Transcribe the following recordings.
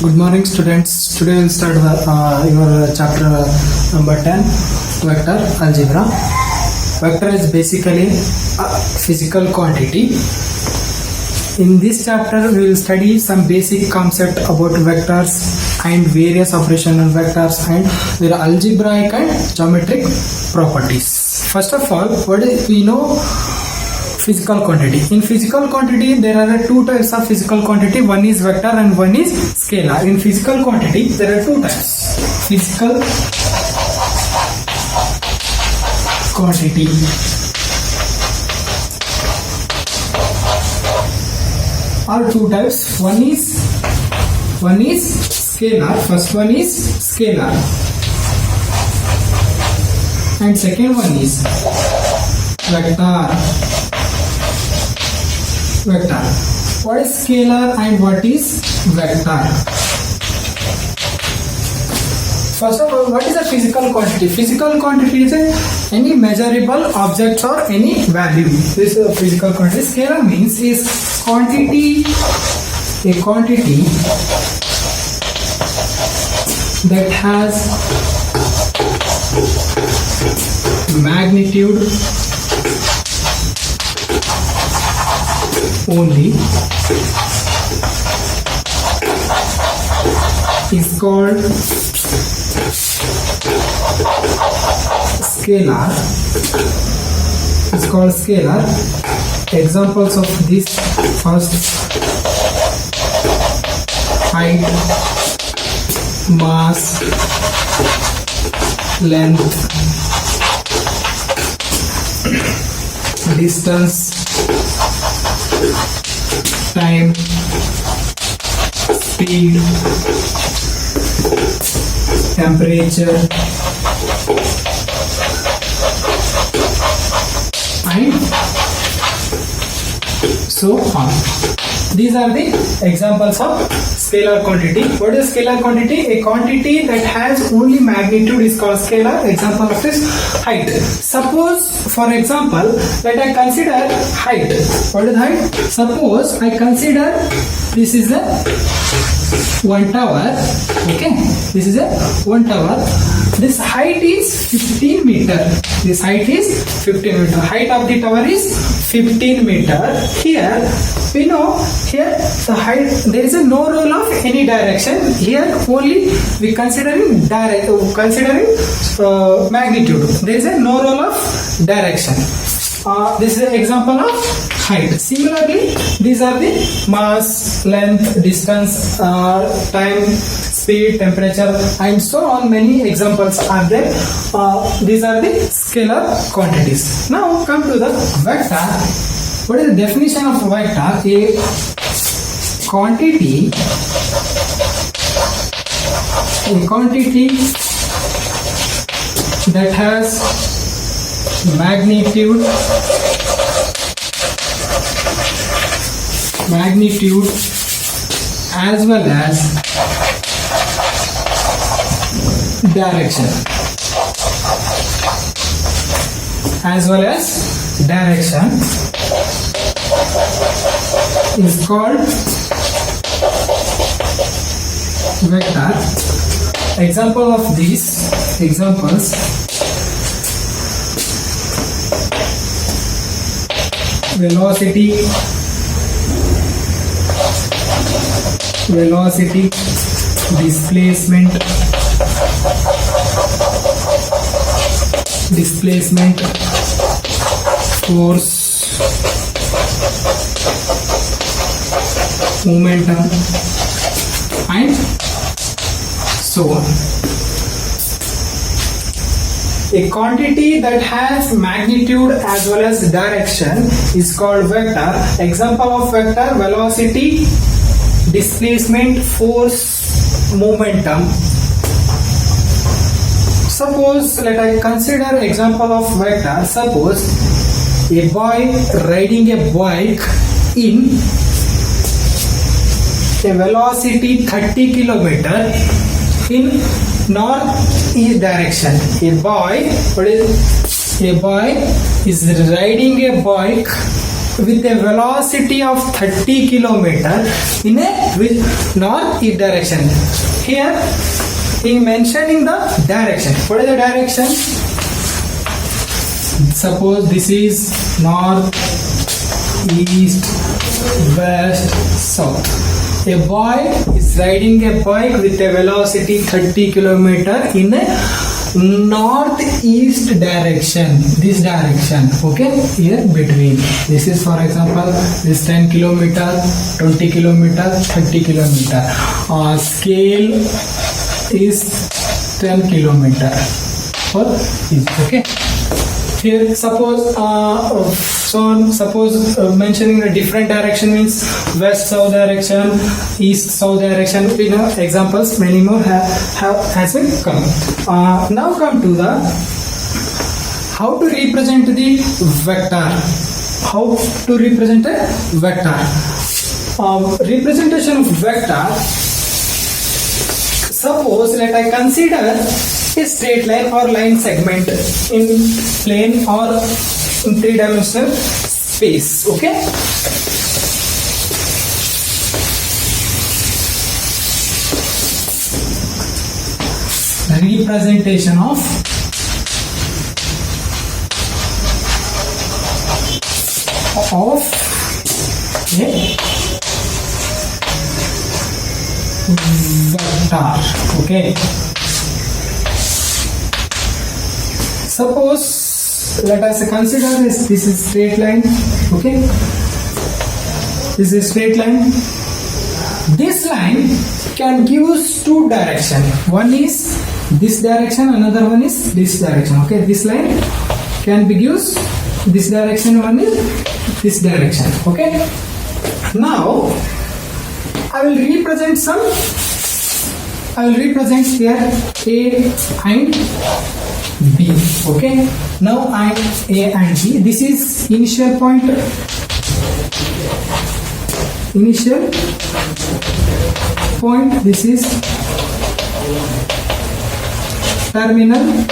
Good morning, students. Today we'll start your chapter number 10, Vector Algebra. Vector is basically a physical quantity. In this chapter, we will study some basic concept about vectors and various operational vectors and their algebraic and geometric properties. First of all, we know physical quantity. In physical quantity, there are two types of physical quantity. One is vector and one is scalar. In physical quantity, there are two types. Physical quantity are two types. One is scalar. First one is scalar, and second one is vector. Vector. What is scalar and what is vector? First of all, what is a physical quantity? Physical quantity is any measurable object or any value. This is a physical quantity. Scalar means is quantity, a quantity that has magnitude only is called scalar. It's called scalar. Examples of this: first, height, mass, length, distance, time, speed, temperature, and so on. These are the examples of scalar quantity. What is scalar quantity? A quantity that has only magnitude is called scalar. Example of this: height. Suppose, for example, that I consider height. What is height? Suppose I consider this is a 1 tower. Okay, this is a 1 tower. This height is 15 meter. This height is 15 meter. Height of the tower is 15 meter. Here we know, here the height, there is no rule of any direction. Here only we considering magnitude. There is no rule of direction. This is an example of height. Similarly, these are the mass, length, distance, time, speed, temperature, and so on. Many examples are there. These are the scalar quantities. Now come to the vector. What is the definition of vector? A quantity that has magnitude as well as direction, is called vector. Example of these examples: velocity, displacement, force, momentum, and so on. A quantity that has magnitude as well as direction is called vector. Example of vector: velocity, displacement, force, momentum. Suppose, let I consider example of vector. Suppose a boy riding a bike in a velocity 30 km in north-east direction. A boy is riding a bike with a velocity of 30 kilometer in a north-east direction. Here he mentioning the direction. What is the direction? Suppose this is north, east, west, south. A boy is riding a bike with a velocity 30 kilometer in a northeast direction, this direction, okay, here between. This is, for example, this 10 kilometer, 20 kilometer, 30 kilometer. Scale is 10 kilometer for each, okay. Here suppose mentioning a different direction means west south direction, east south direction. We know examples many more has been come. Now come to the how to represent the vector. How to represent a vector? Representation of vector. Suppose let I consider a straight line or line segment in plane or in three-dimensional space, okay. Representation of a vector, okay. Suppose let us consider this is straight line, okay. This is straight line. This line can give us two direction. One is this direction, another one is this direction, okay. This line can be gives this direction, one is this direction, okay. Now I will represent here A and B, okay. Now I A and B. This is initial point, this is terminal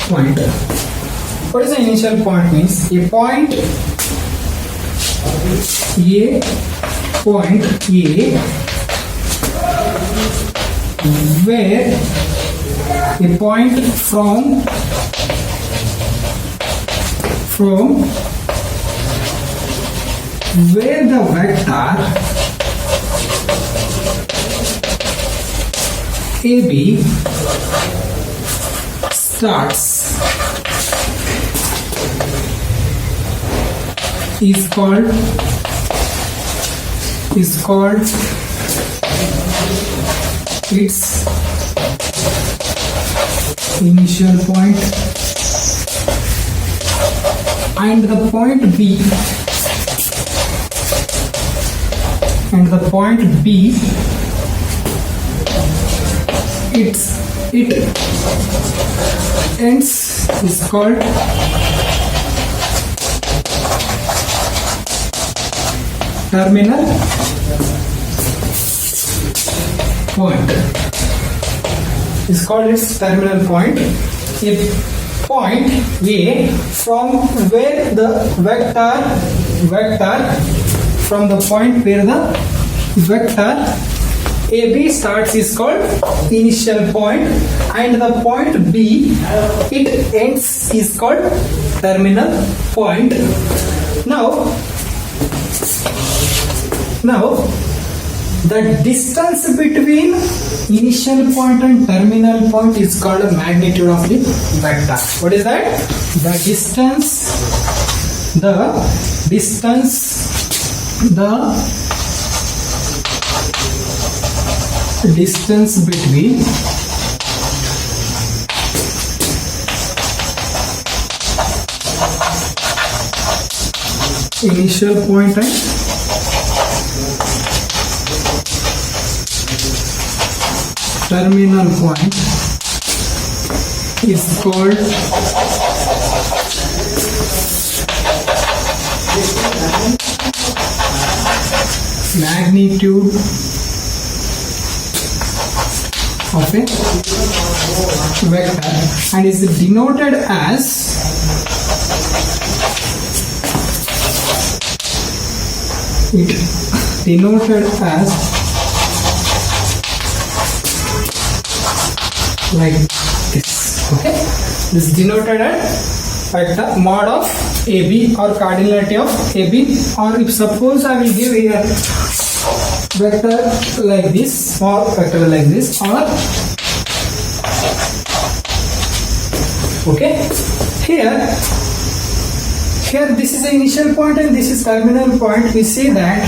point. What is the initial point means? A point A, where a point from where the vector AB starts is called its initial point, and the point B it ends is called terminal point. Is called its terminal point. A point A from where the vector from the point where the vector AB starts is called initial point, and the point B it ends is called terminal point. Now the distance between initial point and terminal point is called the magnitude of the vector. What is that? The distance between initial point and terminal point is called magnitude of a vector, and is denoted as it denoted as like this. Okay, this denoted as vector mod of AB or cardinality of AB, or if suppose I will give here vector like this or vector like this, or okay, here this is the initial point and this is terminal point. We see that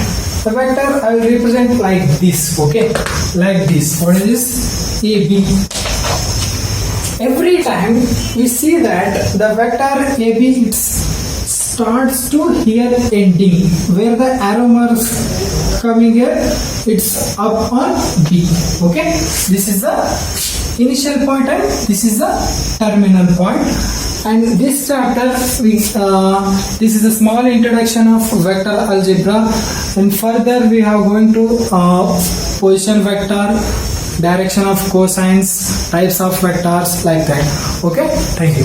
the vector I will represent like this. Okay, like this. What is this? AB. Every time we see that the vector AB, it starts to here ending, where the arrow marks coming here, it's up on B. Okay, this is the initial point and this is the terminal point. And this chapter, this is a small introduction of vector algebra, and further we are going to position vector, direction of cosines, types of vectors, like that. Okay, thank you.